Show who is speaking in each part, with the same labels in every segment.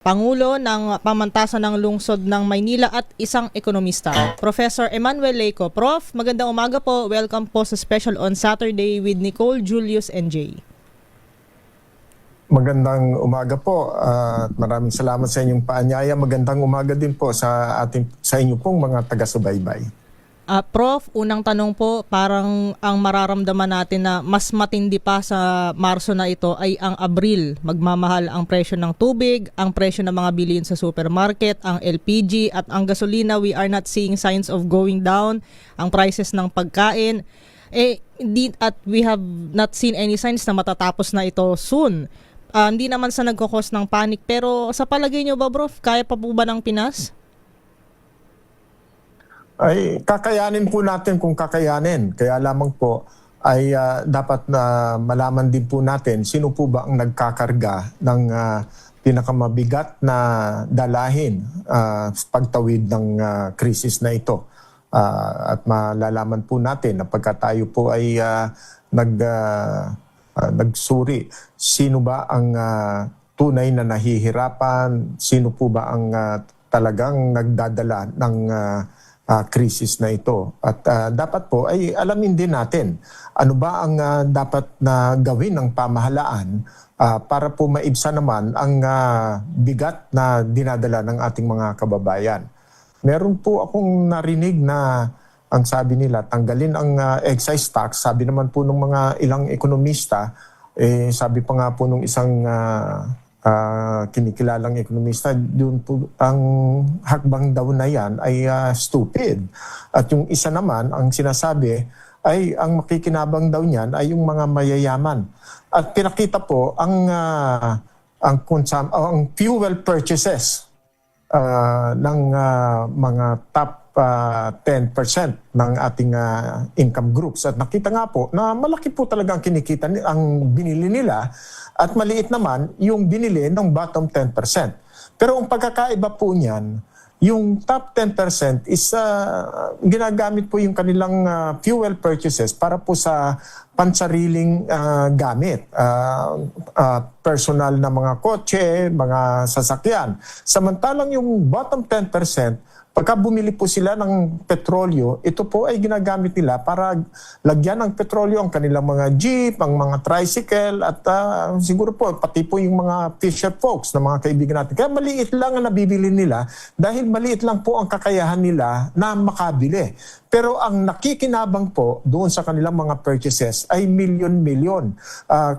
Speaker 1: Pangulo ng Pamantasan ng Lungsod ng Maynila at isang ekonomista, Professor Emmanuel Leyco. Prof, magandang umaga po. Welcome po sa Special on Saturday with Nicole, Julius, and Jay.
Speaker 2: Magandang umaga po at maraming salamat sa inyong paanyaya. Magandang umaga din po sa inyo pong mga taga-subaybay.
Speaker 1: Prof, unang tanong po, parang ang mararamdaman natin na mas matindi pa sa Marso na ito ay ang Abril. Magmamahal ang presyo ng tubig, ang presyo ng mga bilihin sa supermarket, ang LPG at ang gasolina. We are not seeing signs of going down. Ang prices ng pagkain. At we have not seen any signs na matatapos na ito soon. Hindi naman sa nagkakos ng panic, pero sa palagay nyo ba, Prof, kaya pa po ba ng Pinas?
Speaker 2: Ay kakayanin po natin kung kakayanin. Kaya lamang po ay dapat na malaman din po natin sino po ba ang nagkakarga ng pinakamabigat na dalahin sa pagtawid ng krisis na ito. At malalaman po natin na pagka tayo po ay nagsuri, sino ba ang tunay na nahihirapan, sino po ba ang talagang nagdadala ng krisis na ito. At dapat po ay alamin din natin ano ba ang dapat na gawin ng pamahalaan para po maibsan naman ang bigat na dinadala ng ating mga kababayan. Meron po akong narinig na ang sabi nila tanggalin ang excise tax. Sabi naman po ng mga ilang ekonomista, sabi pa nga po nung isang kinikilalang ekonomista, doon po ang hakbang daw na yan ay stupid. At yung isa naman, ang sinasabi ay ang makikinabang daw niyan ay yung mga mayayaman. At pinakita po ang fuel purchases ng mga top 10% ng ating income groups. At nakita nga po na malaki po talaga ang kinikita, ang binili nila, at maliit naman yung binili ng bottom 10%. Pero ang pagkakaiba po niyan, yung top 10% is ginagamit po yung kanilang fuel purchases para po sa pansariling gamit. Personal na mga kotse, mga sasakyan. Samantalang yung bottom 10%, pagka bumili po sila ng petrolyo, ito po ay ginagamit nila para lagyan ng petrolyo ang kanilang mga jeep, ang mga tricycle, at siguro po pati po yung mga fisher folks na mga kaibigan natin. Kaya maliit lang ang nabibili nila dahil maliit lang po ang kakayahan nila na makabili. Pero ang nakikinabang po doon sa kanilang mga purchases ay milyon-milyon.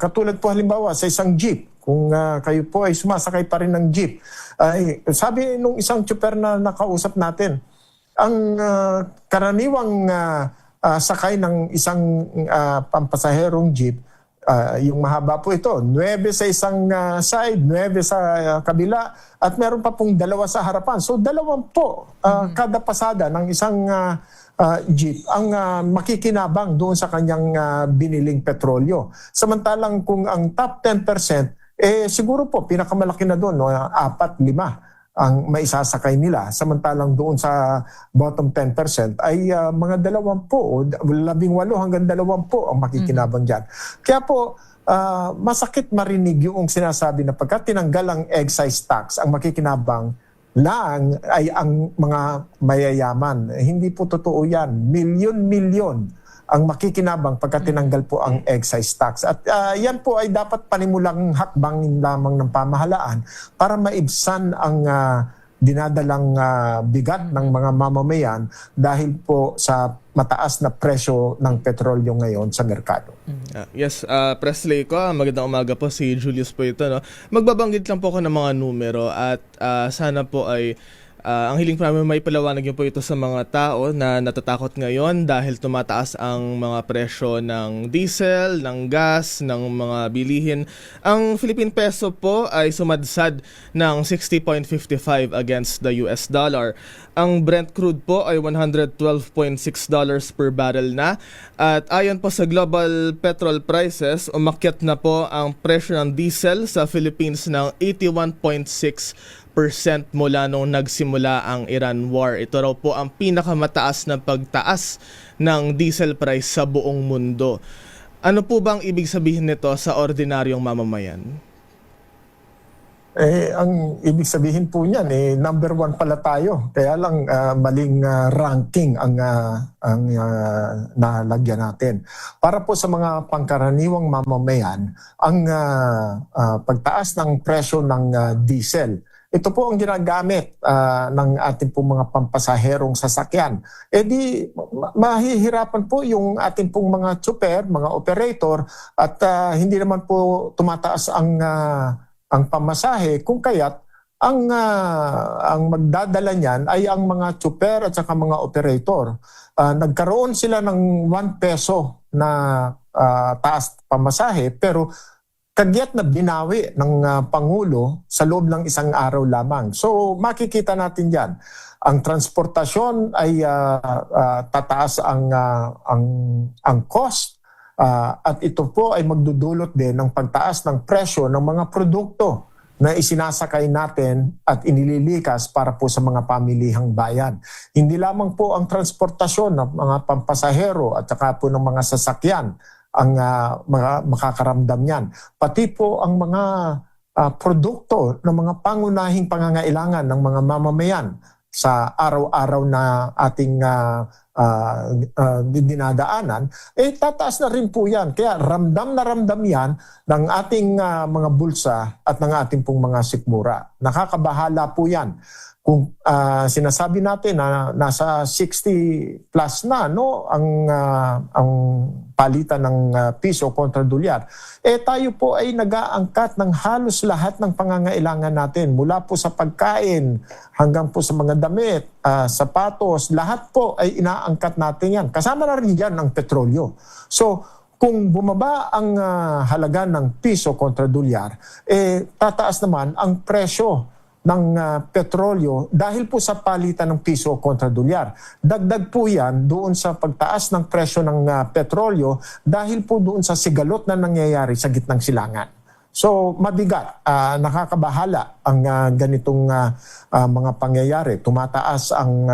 Speaker 2: Katulad po halimbawa sa isang jeep, kung kayo po ay sumasakay pa rin ng jeep. Sabi nung isang tsuper na nakausap natin, ang karaniwang sakay ng isang pampasaherong jeep, yung mahaba po ito, 9 sa isang side, 9 sa kabila, at meron pa pong 2 sa harapan. So 2 po kada pasada ng isang jeep ang makikinabang doon sa kanyang biniling petrolyo. Samantalang kung ang top 10%, siguro po pinakamalaki na doon, 4, 5 ang maisasakay nila. Samantalang doon sa bottom 10% ay mga 20, 18 hanggang 20 ang makikinabang dyan. Kaya po, masakit marinig yung sinasabi na pagka tinanggal ang excise tax, ang makikinabang lang ay ang mga mayayaman. Hindi po totoo yan. Milyon-milyon ang makikinabang pagka tinanggal po ang excise tax. At yan po ay dapat panimulang hakbang lamang ng pamahalaan para maibsan ang dinadalang bigat ng mga mamamayan dahil po sa mataas na presyo ng petrolyo ngayon sa merkado.
Speaker 3: Yes, Presley ko, magandang umaga po, si Julius po ito. No? Magbabanggit lang po ako ng mga numero at sana po ay ang hiling po namin may palawanag yun po ito sa mga tao na natatakot ngayon dahil tumataas ang mga presyo ng diesel, ng gas, ng mga bilihin. Ang Philippine peso po ay sumadsad ng 60.55 against the US dollar. Ang Brent crude po ay $112.6 per barrel na. At ayon po sa global petrol prices, umakyat na po ang presyo ng diesel sa Philippines ng 81.6% mula nung nagsimula ang Iran War. Ito raw po ang pinakamataas na pagtaas ng diesel price sa buong mundo. Ano po bang ibig sabihin nito sa ordinaryong mamamayan?
Speaker 2: Ang ibig sabihin po niyan, number one pala tayo. Kaya lang maling ranking ang nalagyan natin. Para po sa mga pangkaraniwang mamamayan, ang pagtaas ng presyo ng diesel, ito po ang ginagamit ng ating pong mga pampasaherong sasakyan. Mahihirapan po yung ating pong mga tsuper, mga operator, at hindi naman po tumataas ang pamasahe, kung kaya't ang magdadala niyan ay ang mga tsuper at saka mga operator. Nagkaroon sila ng 1 peso na taas pamasahe, pero kagyat na binawi ng Pangulo sa loob ng isang araw lamang. So makikita natin yan. Ang transportasyon ay tataas ang cost, at ito po ay magdudulot din ng pagtaas ng presyo ng mga produkto na isinasakay natin at inililikas para po sa mga pamilihang bayan. Hindi lamang po ang transportasyon ng mga pampasahero at saka po ng mga sasakyan ang makakaramdam yan. Pati po ang mga produkto ng mga pangunahing pangangailangan ng mga mamamayan sa araw-araw na ating dinadaanan, tataas na rin po yan. Kaya ramdam na ramdam yan ng ating mga bulsa at ng ating pong mga sikmura. Nakakabahala po yan. Kung sinasabi natin na nasa 60 plus na ang palitan ng piso kontra dolyar, tayo po ay nag-aangkat ng halos lahat ng pangangailangan natin, mula po sa pagkain hanggang po sa mga damit, sapatos, lahat po ay inaangkat natin yan. Kasama na rin yan ang petrolyo. So kung bumaba ang halaga ng piso kontra dolyar, tataas naman ang presyo ng petrolyo dahil po sa palitan ng piso kontra dolyar. Dagdag po yan doon sa pagtaas ng presyo ng petrolyo dahil po doon sa sigalot na nangyayari sa gitnang silangan. So mabigat, nakakabahala ang ganitong mga pangyayari. Tumataas ang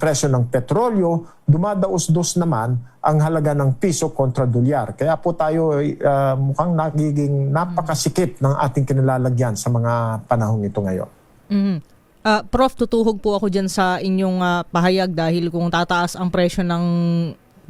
Speaker 2: presyo ng petrolyo, dumadaos-dos naman ang halaga ng piso kontra dolyar. Kaya po tayo mukhang nagiging napakasikip ng ating kinalalagyan sa mga panahong ito ngayon.
Speaker 1: Mhm. Prof, tutuhog po ako dyan sa inyong pahayag dahil kung tataas ang presyo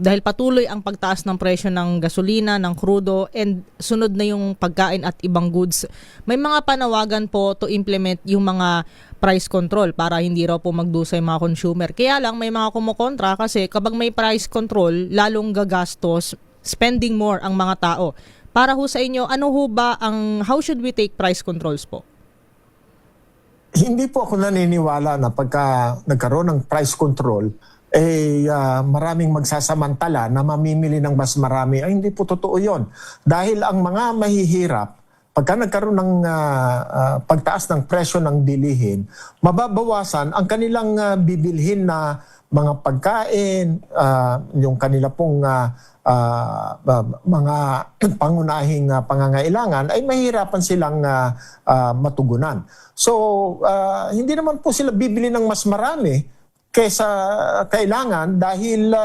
Speaker 1: dahil patuloy ang pagtaas ng presyo ng gasolina, ng krudo, and sunod na yung pagkain at ibang goods, may mga panawagan po to implement yung mga price control para hindi raw po magdusa yung mga consumer. Kaya lang may mga kumukontra kasi kapag may price control, lalong gagastos, spending more ang mga tao. Para ho sa inyo, how should we take price controls po?
Speaker 2: Hindi po ako naniniwala na pagka nagkaroon ng price control, maraming magsasamantala na mamimili ng mas marami. Ay, hindi po totoo yon. Dahil ang mga mahihirap, pagka nagkaroon ng pagtaas ng presyo ng bilihin, mababawasan ang kanilang bibilhin na mga pagkain, yung kanila pong mga pangunahing pangangailangan, ay mahirapan silang matugunan. So, hindi naman po sila bibili ng mas marami kaysa kailangan dahil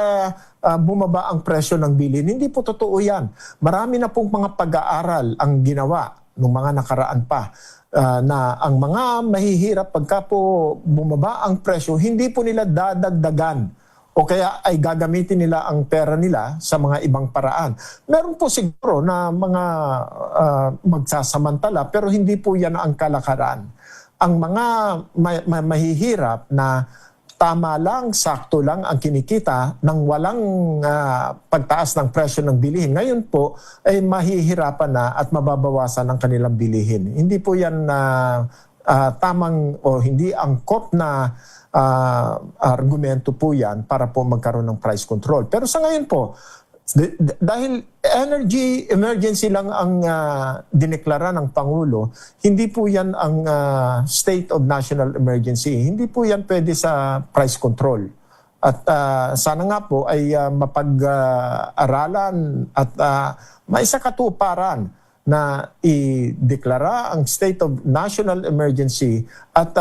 Speaker 2: bumaba ang presyo ng bilhin. Hindi po totoo yan. Marami na pong mga pag-aaral ang ginawa nung mga nakaraan pa na ang mga mahihirap pagka po bumaba ang presyo, hindi po nila dadagdagan o kaya ay gagamitin nila ang pera nila sa mga ibang paraan. Meron po siguro na mga magsasamantala pero hindi po yan ang kalakaran. Ang mga mahihirap na tama lang, sakto lang ang kinikita nang walang pagtaas ng presyo ng bilihin. Ngayon po ay mahihirapan na at mababawasan ang kanilang bilihin. Hindi po yan tamang o hindi angkop na argumento po yan para po magkaroon ng price control. Pero sa ngayon po, dahil energy emergency lang ang dineklara ng Pangulo, hindi po yan ang state of national emergency. Hindi po yan pwede sa price control. At sana nga po ay mapag-aralan at maisakatuparan na ideklara ang state of national emergency at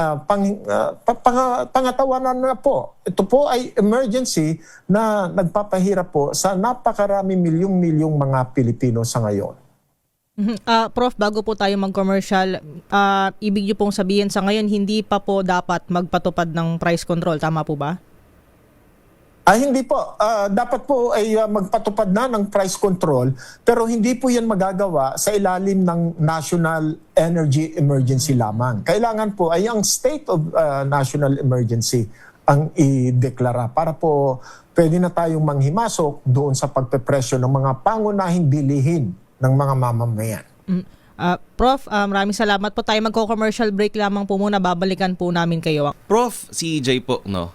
Speaker 2: pangatawanan na po. Ito po ay emergency na nagpapahirap po sa napakarami milyong-milyong mga Pilipino sa ngayon.
Speaker 1: Prof, bago po tayo mag-commercial, ibig niyo pong sabihin sa ngayon hindi pa po dapat magpatupad ng price control, tama po ba?
Speaker 2: Hindi po. Dapat po ay magpatupad na ng price control, pero hindi po yan magagawa sa ilalim ng National Energy Emergency lamang. Kailangan po ay ang state of national emergency ang ideklara para po pwede na tayong manghimasok doon sa pagpepresyo ng mga pangunahing bilihin ng mga mamamayan.
Speaker 1: Prof, maraming salamat po. Tayo magko-commercial break lamang po muna. Babalikan po namin kayo.
Speaker 4: Prof, si EJ po, no?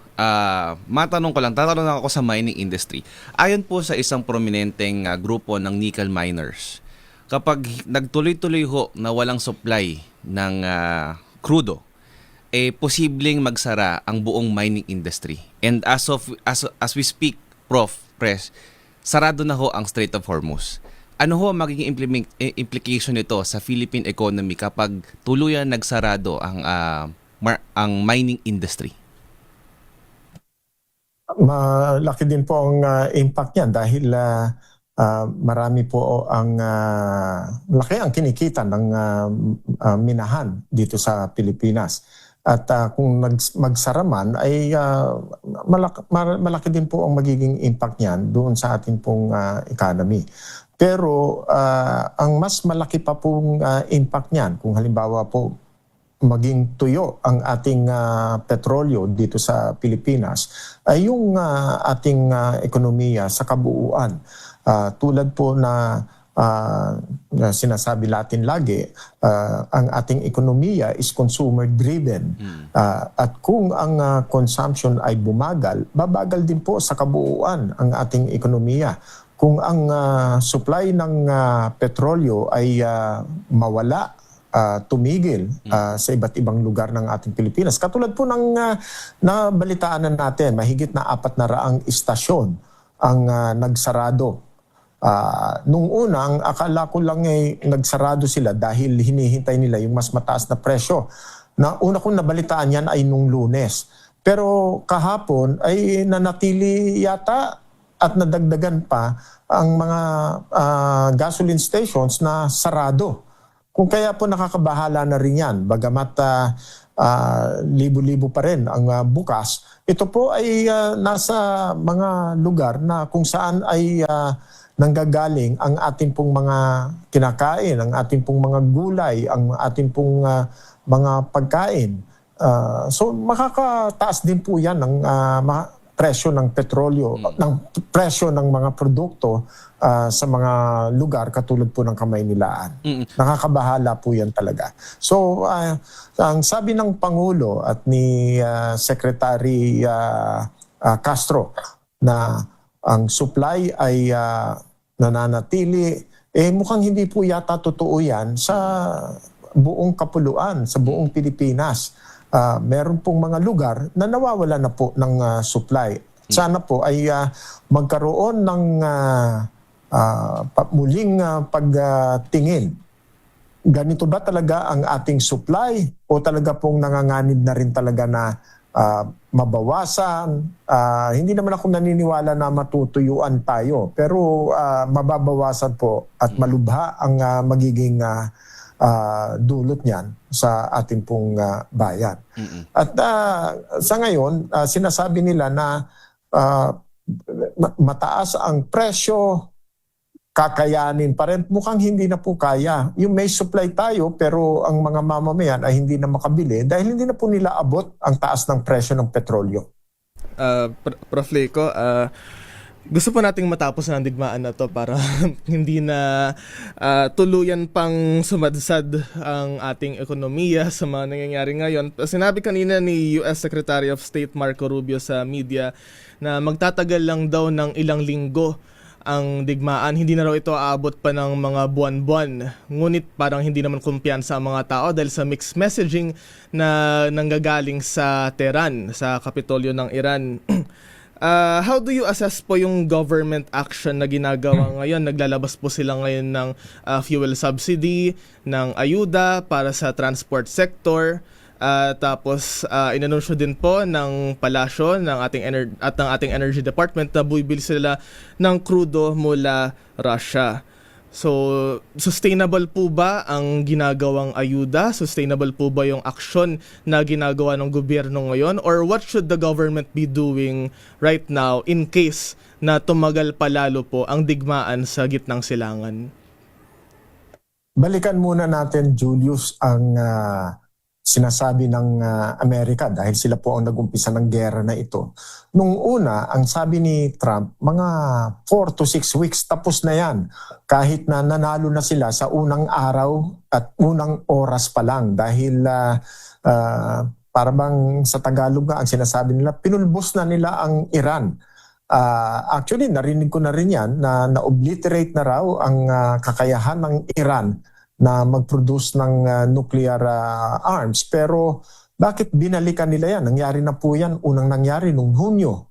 Speaker 4: Matanong ko lang, tatanong lang ako sa mining industry. Ayon po sa isang prominenteng grupo ng nickel miners, kapag nagtuloy-tuloy ho na walang supply ng crudo, posibleng magsara ang buong mining industry. And as we speak, Prof, Pres, sarado na ho ang Strait of Hormuz. Ano ho ang magiging implication nito sa Philippine economy kapag tuluyan nagsarado ang mining industry?
Speaker 2: Malaki din po ang impact niyan dahil marami po ang laki ang kinikita ng minahan dito sa Pilipinas. At kung magsara man ay malaki din po ang magiging impact niyan doon sa ating pong economy. Pero ang mas malaki pa pong impact niyan kung halimbawa po maging tuyo ang ating petrolyo dito sa Pilipinas ay yung ating ekonomiya sa kabuuan. Tulad po na sinasabi natin lagi, ang ating ekonomiya is consumer driven. At kung ang consumption ay bumagal, babagal din po sa kabuuan ang ating ekonomiya. Kung ang supply ng petrolyo ay mawala, tumigil sa iba't ibang lugar ng ating Pilipinas. Katulad po ng nabalitaan natin, mahigit na 400 istasyon ang nagsarado. Nung unang, akala ko lang nagsarado sila dahil hinihintay nila yung mas mataas na presyo. Una kong nabalitaan yan ay nung Lunes. Pero kahapon ay nanatili yata at nadagdagan pa ang mga gasoline stations na sarado. Kung kaya po nakakabahala na rin yan, bagamat libo-libo pa rin ang bukas, ito po ay nasa mga lugar na kung saan ay nanggagaling ang ating pong mga kinakain, ang ating pong mga gulay, ang ating pong mga pagkain. So makakataas din po yan ng presyo ng petrolyo, ng presyo ng mga produkto sa mga lugar katulad po ng Kamaynilaan. Nakakabahala po yan talaga. So, ang sabi ng Pangulo at ni Secretary Castro na ang supply ay nananatili, mukhang hindi po yata totoo yan sa buong kapuluan, sa buong Pilipinas. Meron pong mga lugar na nawawala na po ng supply. Sana po ay magkaroon ng muling pagtingin. Ganito ba talaga ang ating supply o talaga pong nanganganib na rin talaga na mabawasan? Hindi naman ako naniniwala na matutuyuan tayo, pero mababawasan po at malubha ang magiging dulot niyan sa ating pong bayan. At sa ngayon, sinasabi nila na mataas ang presyo, kakayanin pa rin. Mukhang hindi na po kaya. Yung may supply tayo pero ang mga mamamayan ay hindi na makabili dahil hindi na po nila abot ang taas ng presyo ng petrolyo.
Speaker 3: Prof. Leyco, gusto po nating matapos na ang digmaan na to para hindi na tuluyan pang sumadsad ang ating ekonomiya sa mga nangyayari ngayon. Sinabi kanina ni US Secretary of State Marco Rubio sa media na magtatagal lang daw ng ilang linggo ang digmaan. Hindi na raw ito aabot pa ng mga buwan-buwan. Ngunit parang hindi naman kumpiyansa ang mga tao dahil sa mixed messaging na nanggagaling sa Tehran, sa Kapitolyo ng Iran. How do you assess po yung government action na ginagawa ngayon? Naglalabas po sila ngayon ng fuel subsidy, ng ayuda para sa transport sector. Tapos inanunsyo din po ng palasyo ng ating energy department na bumibili sila ng krudo mula Russia. So, sustainable po ba ang ginagawang ayuda? Sustainable po ba yung aksyon na ginagawa ng gobyerno ngayon? Or what should the government be doing right now in case na tumagal palalo po ang digmaan sa gitnang silangan?
Speaker 2: Balikan muna natin, Julius, ang sinasabi ng Amerika dahil sila po ang nag-umpisa ng gera na ito. Nung una, ang sabi ni Trump, mga 4 to 6 weeks tapos na yan. Kahit na nanalo na sila sa unang araw at unang oras pa lang dahil para bang sa Tagalog nga ang sinasabi nila, pinulbos na nila ang Iran. Actually, narinig ko na rin yan na na-obliterate na raw ang kakayahan ng Iran na mag-produce ng nuclear arms. Pero bakit binalikan nila yan? Nangyari na po yan, unang nangyari nung Hunyo,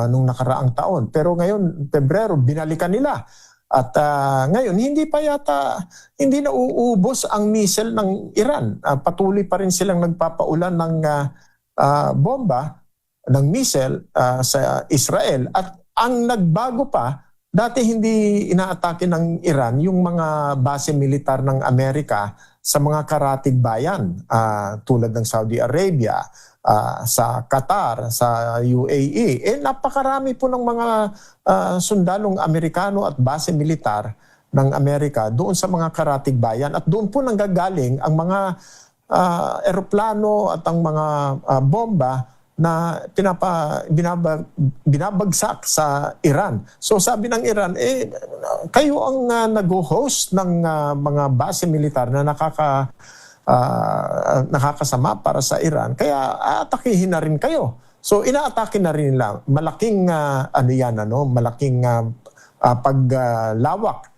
Speaker 2: nung nakaraang taon. Pero ngayon, Pebrero, binalikan nila. At ngayon, hindi na uubos ang missile ng Iran. Patuloy pa rin silang nagpapaulan ng bomba, ng missile sa Israel. At ang nagbago pa, dati hindi inaatake ng Iran yung mga base militar ng Amerika sa mga karatig bayan tulad ng Saudi Arabia, sa Qatar, sa UAE. Napakarami po ng mga sundalong Amerikano at base militar ng Amerika doon sa mga karatig bayan. At doon po nanggagaling ang mga eroplano at ang mga bomba na binabagsak sa Iran. So sabi ng Iran, kayo ang nag-host ng mga base militar na nakakasama para sa Iran, kaya aatakihin na rin kayo. So inaatake na rin nila. Malaking malaking paglawak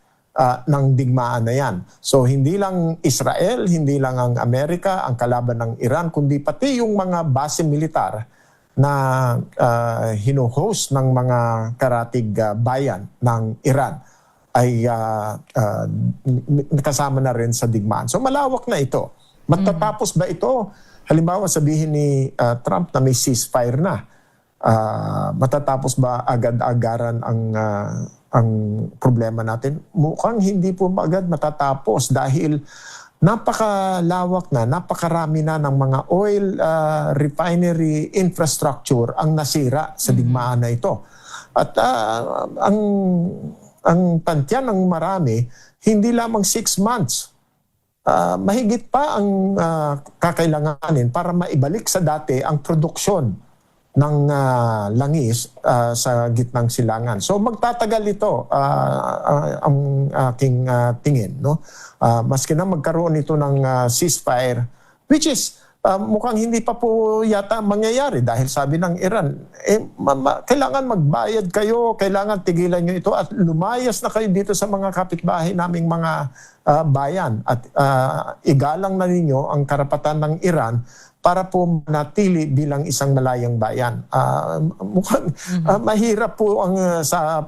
Speaker 2: ng digmaan na yan. So hindi lang Israel, hindi lang ang Amerika ang kalaban ng Iran, kundi pati yung mga base militar na hino-host ng mga karatig bayan ng Iran ay kasama na rin sa digmaan. So malawak na ito. Matatapos ba ito? Halimbawa sabihin ni Trump na may ceasefire na. Matatapos ba agad-agaran ang problema natin? Mukhang hindi po agad matatapos dahil napakalawak na, napakarami na ng mga oil refinery infrastructure ang nasira sa digmaan na ito. At ang tantyan ng marami, hindi lamang 6 months. Mahigit pa ang kakailanganin para maibalik sa dati ang produksyon ng langis sa gitnang silangan. So magtatagal ito ang aking tingin. No? Maski na magkaroon ito ng ceasefire, which is mukhang hindi pa po yata mangyayari dahil sabi ng Iran, kailangan magbayad kayo, kailangan tigilan nyo ito at lumayas na kayo dito sa mga kapitbahay naming mga bayan at igalang na ninyo ang karapatan ng Iran para po manatili bilang isang malayang bayan. Mukhang mahirap po ang sa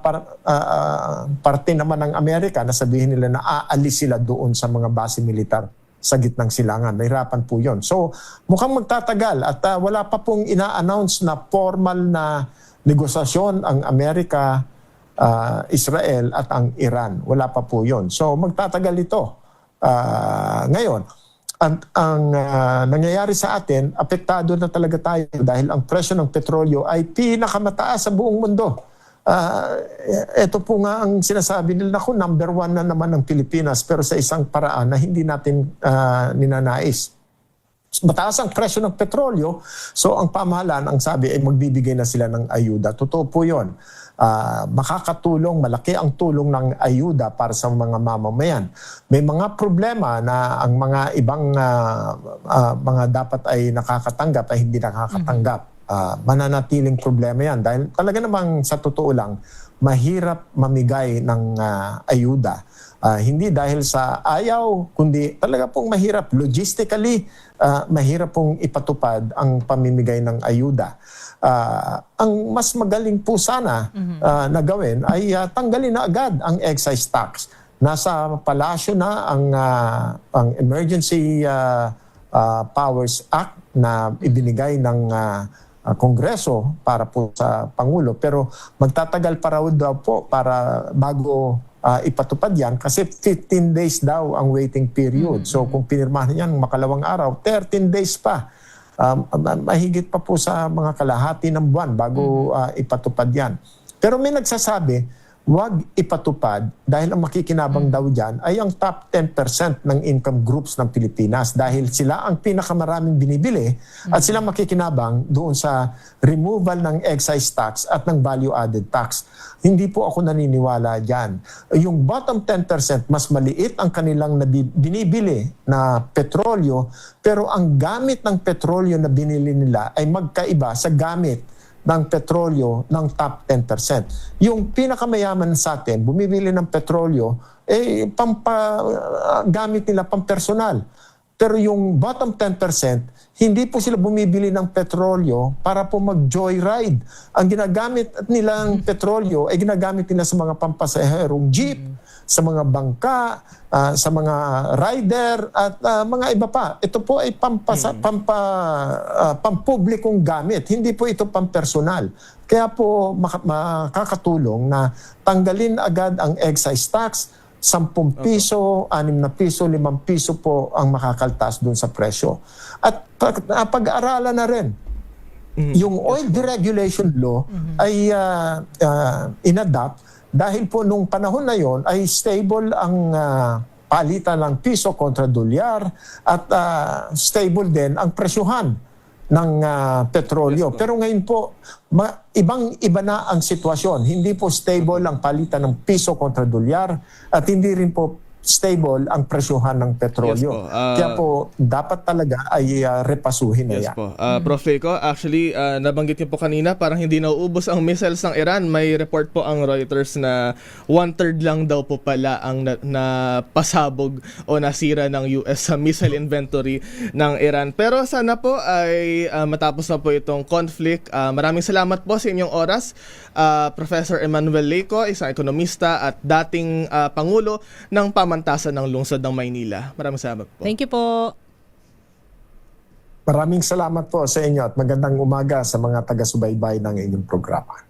Speaker 2: parte naman ng Amerika na sabihin nila na aalis sila doon sa mga base militar sa gitnang silangan. Mahirapan po yon. So mukhang magtatagal at wala pa pong ina-announce na formal na negosasyon ang Amerika, Israel at ang Iran. Wala pa po yon. So magtatagal ito. Ngayon, ang nangyayari sa atin, apektado na talaga tayo dahil ang presyo ng petrolyo ay pinakamataas sa buong mundo. Ito po nga ang sinasabi nila, number 1 na naman ng Pilipinas pero sa isang paraan na hindi natin ninanais. Mataas ang presyo ng petrolyo, so ang pamahalaan, ang sabi ay magbibigay na sila ng ayuda. Totoo po yun. Makakatulong, malaki ang tulong ng ayuda para sa mga mamamayan. May mga problema na ang mga ibang mga dapat ay nakakatanggap ay hindi nakakatanggap. Mananatiling problema yan dahil talaga namang sa totoo lang, mahirap mamigay ng ayuda. Hindi dahil sa ayaw, kundi talaga pong mahirap. Logistically, mahirap pong ipatupad ang pamimigay ng ayuda. Ang mas magaling po sana na gawin ay tanggalin na agad ang excise tax. Nasa palasyo na ang Emergency Powers Act na ibinigay ng Kongreso para po sa Pangulo. Pero magtatagal pa raw daw po para bago ipatupad yan kasi 15 days daw ang waiting period. So kung pinirmahan yan makalawang araw, 13 days pa. Mahigit pa po sa mga kalahati ng buwan bago ipatupad yan. Pero may nagsasabi, wag ipatupad dahil ang makikinabang daw dyan ay ang top 10% ng income groups ng Pilipinas dahil sila ang pinakamaraming binibili at sila makikinabang doon sa removal ng excise tax at ng value-added tax. Hindi po ako naniniwala dyan. Yung bottom 10% mas maliit ang kanilang binibili na petrolyo pero ang gamit ng petrolyo na binili nila ay magkaiba sa gamit ng petrolyo ng top 10%. Yung pinakamayaman sa atin, bumibili ng petrolyo, gamit nila pampersonal. Pero yung bottom 10%, hindi po sila bumibili ng petrolyo para po mag-joyride. Ang ginagamit nilang petrolyo ay ginagamit nila sa mga pampasaherong jeep, sa mga bangka, sa mga rider at mga iba pa. Ito po ay pampublikong gamit. Hindi po ito pampersonal. Kaya po makakatulong na tanggalin agad ang excise tax, 10 piso, 6 na piso, 5 piso po ang makakaltas doon sa presyo. At pag-aaralan na rin, yung oil deregulation law ay inadapt dahil po nung panahon na yon ay stable ang palitan ng piso kontra dolyar at stable din ang presyuhan ng petrolyo. Pero ngayon po, ibang-iba na ang sitwasyon. Hindi po stable ang palitan ng piso kontra dolyar at hindi rin po stable ang presyuhan ng petrolyo.
Speaker 3: Yes po.
Speaker 2: Kaya po, dapat talaga ay repasuhin na
Speaker 3: Yes
Speaker 2: yan.
Speaker 3: po. Prof. Leco, actually, nabanggit niyo po kanina, parang hindi nauubos ang missiles ng Iran. May report po ang Reuters na 1/3 lang daw po pala ang napasabog o nasira ng US sa missile inventory ng Iran. Pero sana po ay matapos na po itong conflict. Maraming salamat po sa inyong oras. Professor Emmanuel Leco, isang ekonomista at dating Pangulo ng Pamantasan ng Lungsod ng Maynila. Maraming salamat po.
Speaker 1: Thank you po.
Speaker 2: Maraming salamat po sa inyo at magandang umaga sa mga taga-subaybay ng inyong programa.